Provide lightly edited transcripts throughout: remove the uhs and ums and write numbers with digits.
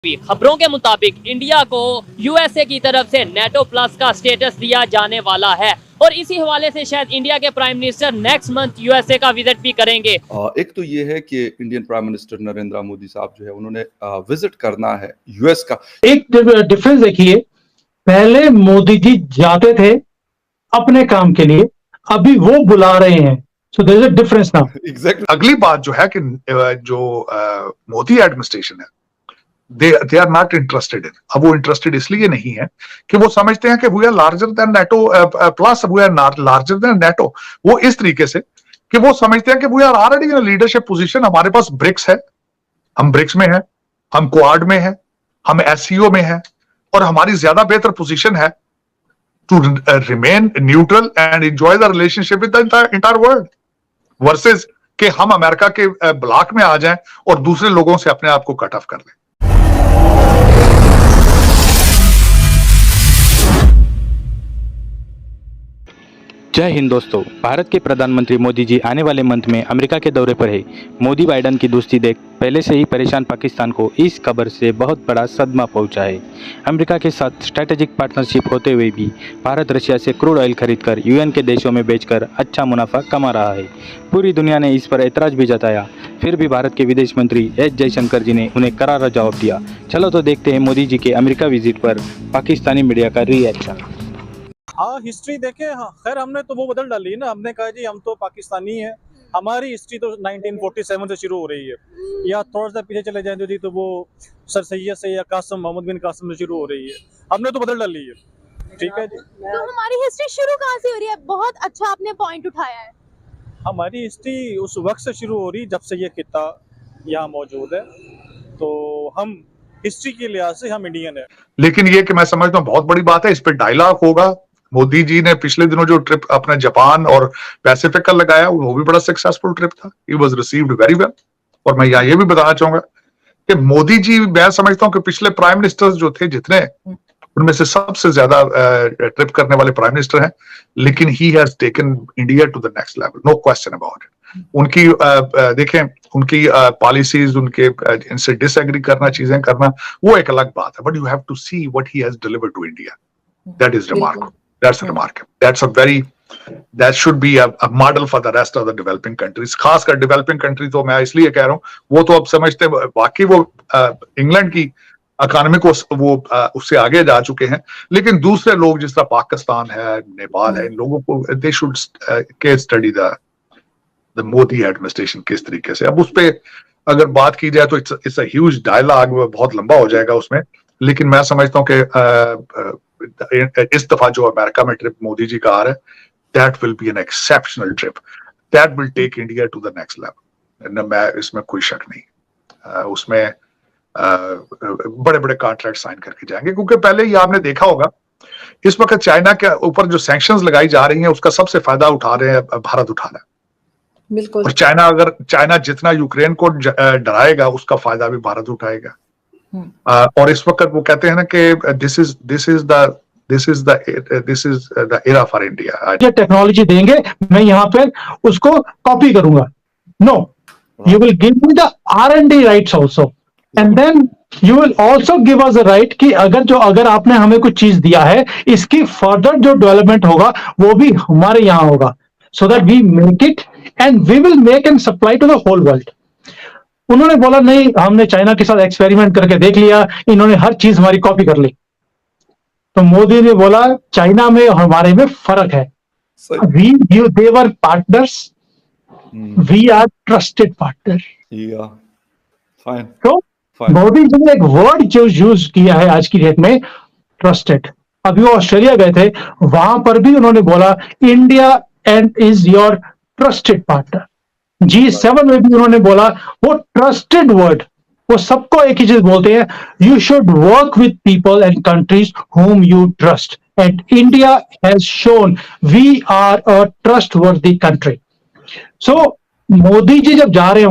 खबरों के मुताबिक इंडिया को यूएसए की तरफ से नेटो प्लस का स्टेटस दिया जाने वाला है और इसी हवाले से शायद इंडिया के prime minister next month USA का विजिट भी करेंगे। एक तो ये है कि Indian prime minister Narendra Modi साहब जो है उन्होंने विजिट करना है यूएस का। एक डिफरेंस देखिए, पहले मोदी जी जाते थे अपने काम के लिए, अभी वो बुला रहे हैं। So there is a difference now. Exactly. अगली बात जो है कि जो मोदी एडमिनिस्ट्रेशन है they are not interested in। अब वो इंटरेस्टेड इसलिए नहीं है कि वो समझते हैं कि we are larger than NATO plus we are larger than NATO. वो इस तरीके से कि वो समझते हैं कि we are already in leadership position. हमारे पास ब्रिक्स है, हम ब्रिक्स में हैं, हम क्वाड में हैं, हम एससीओ में हैं और हमारी ज्यादा बेहतर पोजीशन है to remain neutral and enjoy the relationship with the entire world versus कि हम अमेरिका के ब्लॉक में आ जाएं और दूसरे लोगों से अपने आप को कट ऑफ कर लें। जय हिंद दोस्तों, भारत के प्रधानमंत्री मोदी जी आने वाले मंथ में अमेरिका के दौरे पर है। मोदी बाइडन की दोस्ती देख पहले से ही परेशान पाकिस्तान को इस खबर से बहुत बड़ा सदमा पहुंचा है। अमेरिका के साथ स्ट्रैटेजिक पार्टनरशिप होते हुए भी भारत रशिया से क्रूड ऑयल खरीदकर यूएन के देशों में बेचकर अच्छा मुनाफा कमा रहा है। पूरी दुनिया ने इस पर ऐतराज भी जताया, फिर भी भारत के विदेश मंत्री एस जयशंकर जी ने उन्हें करारा जवाब दिया। चलो तो देखते हैं मोदी जी के अमेरिका विजिट पर पाकिस्तानी मीडिया का रिएक्शन। हाँ, हिस्ट्री देखे। हाँ, खैर हमने तो वो बदल डाली ना। हमने कहा जी हम तो पाकिस्तानी हैं, हमारी हिस्ट्री तो 1947 से शुरू हो रही है, या थोड़ा सा पीछे चले जाएंगे जी तो वो सर सैयद से या कासिम मोहम्मद बिन कासिम से शुरू हो रही है। हमने तो बदल डाली है। ठीक है जी। तो हमारी हिस्ट्री शुरू कहाँ से हो रही है? बहुत अच्छा आपने पॉइंट उठाया है। हमारी हिस्ट्री उस वक्त से शुरू हो रही जब से ये खिता यहाँ मौजूद है, तो हम हिस्ट्री के लिहाज से हम इंडियन है। लेकिन ये कि मैं समझता हूँ बहुत बड़ी बात है, इस पर डायलॉग होगा। मोदी जी ने पिछले दिनों जो ट्रिप अपने जापान और पैसिफिक का लगाया वो भी बड़ा सक्सेसफुल ट्रिप था। He was received very well. और मैं यहाँ ये भी बताना चाहूंगा कि मोदी जी, मैं समझता हूँ कि पिछले प्राइम मिनिस्टर्स जो थे जितने, उनमें से सबसे ज्यादा ट्रिप करने वाले प्राइम मिनिस्टर हैं, लेकिन he has taken India to the next level, no question about it. उनकी देखें, उनकी पॉलिसीज, उनके इनसे डिसएग्री करना, चीजें करना, वो एक अलग बात है, but you have to see what he has delivered to India. That is remarkable. That's remarkable. That's a very, that should be a model for the rest of the developing countries. खासकर developing country तो मैं इसलिए कह रहा हूँ, वो तो अब समझते बाकी वो इंग्लैंड की इकोनॉमी को वो उससे आगे जा चुके हैं, लेकिन दूसरे लोग जिस तरह पाकिस्तान है, नेपाल है, इन लोगों को they should case study the Modi administration किस तरीके से। अब उस पे अगर बात की जाए तो it's a huge dialogue, बहुत लंबा हो जाएगा उसमें, लेकिन मैं समझता हूँ कि इस दफा जो अमेरिका में ट्रिप मोदी जी का आ रहा है, that will be an exceptional trip, that will take India to the next level. मैं इसमें कोई शक नहीं। उसमें बड़े बड़े कॉन्ट्रैक्ट साइन करके जाएंगे, क्योंकि पहले ही आपने देखा होगा इस वक्त चाइना के ऊपर जो सैंक्शंस लगाई जा रही हैं उसका सबसे फायदा उठा रहे हैं भारत उठा रहा है। बिल्कुल। और चाइना जितना यूक्रेन को डराएगा उसका फायदा भी भारत उठाएगा। और इस वक्त वो कहते हैं ना कि this is the era for India. जो टेक्नोलॉजी देंगे मैं यहाँ पे उसको कॉपी करूंगा। No, you will give me the R&D rights also, and then you will also give us the right कि अगर आपने हमें कुछ चीज दिया है, इसकी फर्दर जो डेवलपमेंट होगा वो भी हमारे यहाँ होगा, so that we make it and we will make and supply to the whole world. उन्होंने बोला नहीं, हमने चाइना के साथ एक्सपेरिमेंट करके देख लिया, इन्होंने हर चीज हमारी कॉपी कर ली। तो मोदी ने बोला चाइना में और हमारे में फर्क है। They were partners, we are trusted partner. तो मोदी जी ने एक वर्ड जो यूज किया है आज की डेट में, ट्रस्टेड। अभी वो ऑस्ट्रेलिया गए थे, वहां पर भी उन्होंने बोला India and is your trusted partner. G7 में भी उन्होंने बोला वो ट्रस्टेड वर्ड, वो सबको एक ही चीज बोलते हैं, you should work with people and countries whom you trust, and India has shown we are a trustworthy country. So Modi ji जब जा रहे हैं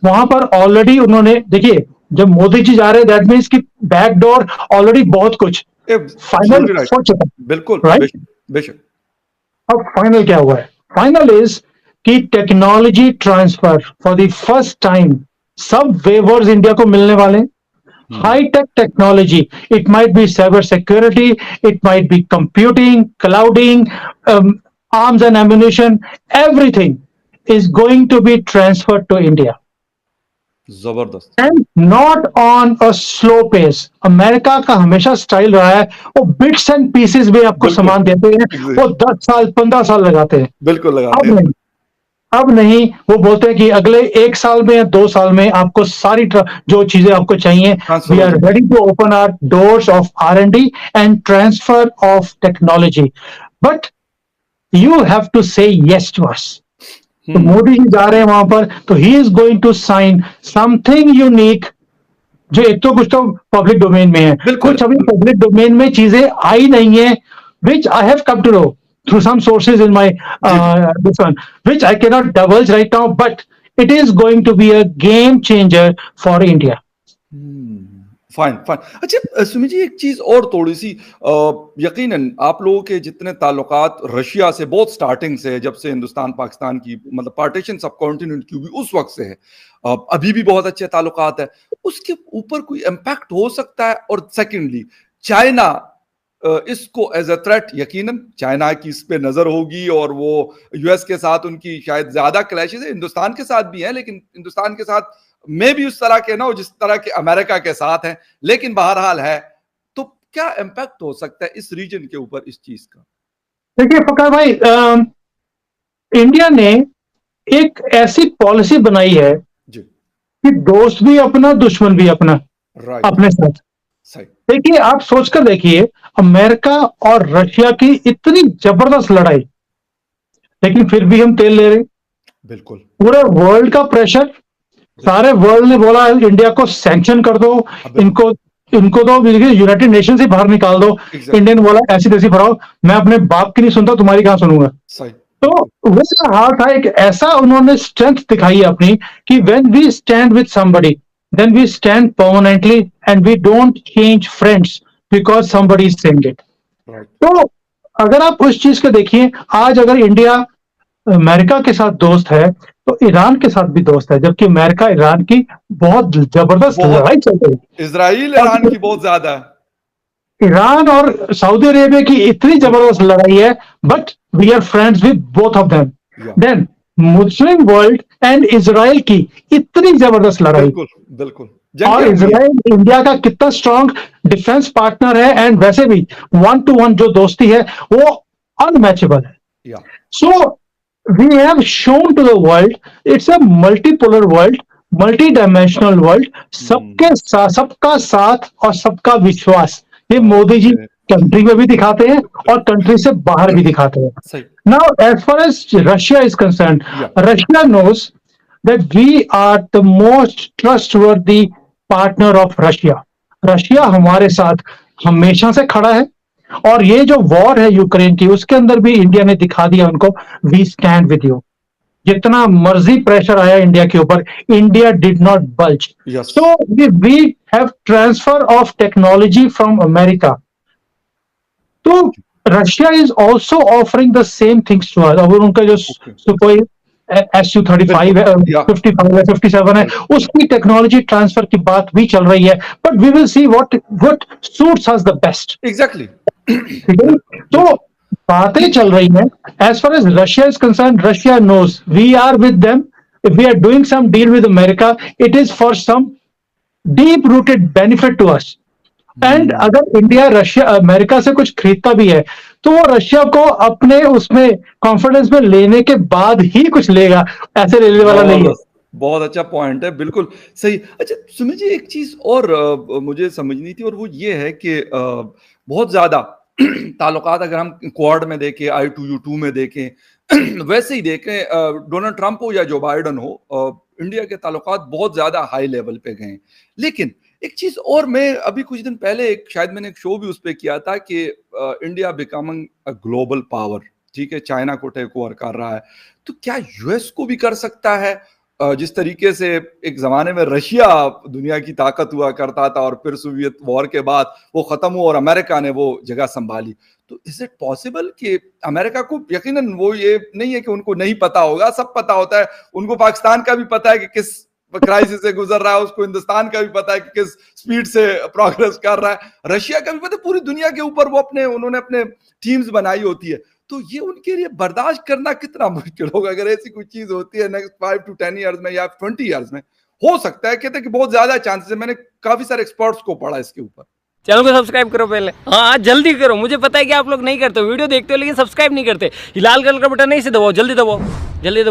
वहां पर ऑलरेडी उन्होंने, देखिए जब मोदी जी जा रहे हैं दैट मीन्स कि बैकडोर ऑलरेडी बहुत कुछ फाइनल हो चुका है। बिल्कुल, बेशक। अब फाइनल क्या हुआ है? फाइनल इज कि technology transfer for the first time सब वेवर्स इंडिया को मिलने वाले, high-tech technology. It might be cyber security, it might be computing, clouding, arms and ammunition, everything is going to be transferred to India. जबरदस्त। And not on a slow pace. America का हमेशा style रहा है वो bits and pieces में आपको बिल्कुल। सामान देते हैं, वो 10 साल 15 साल लगाते हैं। बिल्कुल अब लगाते हैं। नहीं, अब नहीं, वो बोलते हैं कि अगले 1 साल में या 2 साल में आपको सारी जो चीजें आपको चाहिए, Transfer वी हो आर जाएगी। Ready to open our doors of R&D and transfer of technology, but you have to say yes to us. तो मोदी जी जा रहे हैं वहां पर, तो he is going to sign something unique, जो एक तो कुछ तो पब्लिक डोमेन में है, बिल्कुल। कुछ अभी पब्लिक डोमेन में चीजें आई नहीं है, which I have come to know through some sources in my this one, which I cannot divulge right now, but it is going to be a game changer for India. Fine fine. अच्छा सुमित जी, एक चीज और थोड़ी सी, यकीनन आप लोगों के जितने ताल्लुकात रशिया से बहुत स्टार्टिंग से है, जब से हिंदुस्तान पाकिस्तान की मतलब पार्टीशन सब कॉन्टिनेंट की भी उस वक्त से है, अभी भी बहुत अच्छे ताल्लुकात है, उसके ऊपर कोई इम्पैक्ट हो सकता है? और सेकेंडली, चाइना इसको एज अ थ्रेट, यकीनन चाइना की इस पे नजर होगी और वो यूएस के साथ उनकी शायद ज्यादा क्लैशेस है, हिंदुस्तान के साथ भी है, लेकिन हिंदुस्तान के साथ में भी उस तरह के ना हो जिस तरह के अमेरिका के साथ हैं, लेकिन बहरहाल है। तो क्या इम्पैक्ट हो सकता है इस रीजन के ऊपर इस चीज का? देखिए फकर भाई, इंडिया ने एक ऐसी पॉलिसी बनाई है जी। कि दोस्त भी अपना दुश्मन भी अपना, राइट। अपने साथ। सही। देखिए, आप सोचकर देखिए, अमेरिका और रशिया की इतनी जबरदस्त लड़ाई, लेकिन फिर भी हम तेल ले रहे हैं। बिल्कुल। पूरे वर्ल्ड का प्रेशर, सारे वर्ल्ड ने बोला इंडिया को सैंक्शन कर दो, इनको इनको तो यूनाइटेड नेशन से बाहर निकाल दो। इंडिया ने बोला ऐसी तैसी भराओ, मैं अपने बाप की नहीं सुनता, तुम्हारी कहां सुनूंगा। सही। तो वो हाल था, एक ऐसा उन्होंने स्ट्रेंथ दिखाई अपनी कि when we stand with somebody then we stand permanently and we don't change friends because somebody is saying it. तो अगर आप उस चीज को देखिए, आज अगर इंडिया अमेरिका के साथ दोस्त है तो ईरान के साथ भी दोस्त है, जबकि अमेरिका ईरान की बहुत जबरदस्त लड़ाई चल रही है। इजराइल ईरान की बहुत ज्यादा है। ईरान और सऊदी अरेबिया की इतनी जबरदस्त लड़ाई है, but we are friends with both of them. Then Muslim world and Israel की इतनी जबरदस्त लड़ाई। बिल्कुल बिल्कुल। और इजराइल इंडिया का कितना स्ट्रांग डिफेंस पार्टनर है, एंड वैसे भी 1-to-1 जो दोस्ती है वो अनमैचेबल है। सो we have shown to the world it's a multipolar world, multi-dimensional world, सबके साथ, सबका साथ और सबका विश्वास, ये मोदी जी कंट्री में भी दिखाते हैं और कंट्री से बाहर भी दिखाते हैं। Now as far as Russia is concerned, Russia knows that we are the most trustworthy partner of Russia. Russia हमारे साथ हमेशा से खड़ा है, और ये जो वॉर है यूक्रेन की, उसके अंदर भी इंडिया ने दिखा दिया उनको, वी स्टैंड विद यू। जितना मर्जी प्रेशर आया इंडिया के ऊपर, India did not budge. So we have transfer of technology from America, तो Russia is also offering the same things to us. और उनका जो सुकोई SU-35 है, 55 है, 57 है, उसकी टेक्नोलॉजी ट्रांसफर की बात भी चल रही है, but we will see what suits us the best. Exactly. तो बातें चल रही हैं। As far as Russia is concerned, Russia knows we are with them. If we are doing some deal with America, it is for some deep rooted benefit to us. And अगर India Russia America से कुछ खरीदता भी है तो वो Russia को अपने उसमें कॉन्फिडेंस में लेने के बाद ही कुछ लेगा, ऐसे लेने वाला नहीं है। बहुत अच्छा पॉइंट है, बिल्कुल सही। अच्छा सुमित जी, एक चीज और मुझे समझनी थी, और वो ये है कि बहुत ज्यादा ताल्लुकात अगर हम क्वाड में देखें, I2U2 में देखें, वैसे ही देखें, डोनाल्ड ट्रंप हो या जो बाइडन हो, इंडिया के ताल्लुकात बहुत ज्यादा हाई लेवल पे गए। लेकिन एक चीज और, मैं अभी कुछ दिन पहले शायद मैंने एक शो भी उस पर किया था कि India becoming a global power, ठीक है, चाइना को टेक ओवर कर रहा है, तो क्या यूएस को भी कर सकता है? जिस तरीके से एक जमाने में रशिया दुनिया की ताकत हुआ करता था और फिर सोवियत वॉर के बाद वो खत्म हुआ और अमेरिका ने वो जगह संभाली, तो इज इट पॉसिबल कि अमेरिका को, यकीनन वो ये नहीं है कि उनको नहीं पता होगा, सब पता होता है उनको, पाकिस्तान का भी पता है कि किस क्राइसिस से गुजर रहा है, उसको हिंदुस्तान का भी पता है कि किस स्पीड से प्रोग्रेस कर रहा है, रशिया का भी पता है, पूरी दुनिया के ऊपर वो उन्होंने अपने टीम्स बनाई होती है। तो ये उनके लिए बर्दाश्त करना कितना मुश्किल होगा अगर ऐसी कोई चीज होती है नेक्स्ट 5 to 10 ईयर्स में या 20 ईयर्स में। हो सकता है, कहते हैं कि बहुत ज्यादा चांसेस है, मैंने काफी सारे एक्सपर्ट्स को पढ़ा इसके ऊपर। चैनल को सब्सक्राइब करो पहले, हाँ जल्दी करो, मुझे पता है कि आप लोग नहीं करते हो, वीडियो देखते हो लेकिन सब्सक्राइब नहीं करते। लाल कलर का बटन नहीं से दबाओ, जल्दी दबाओ, जल्दी दबाओ।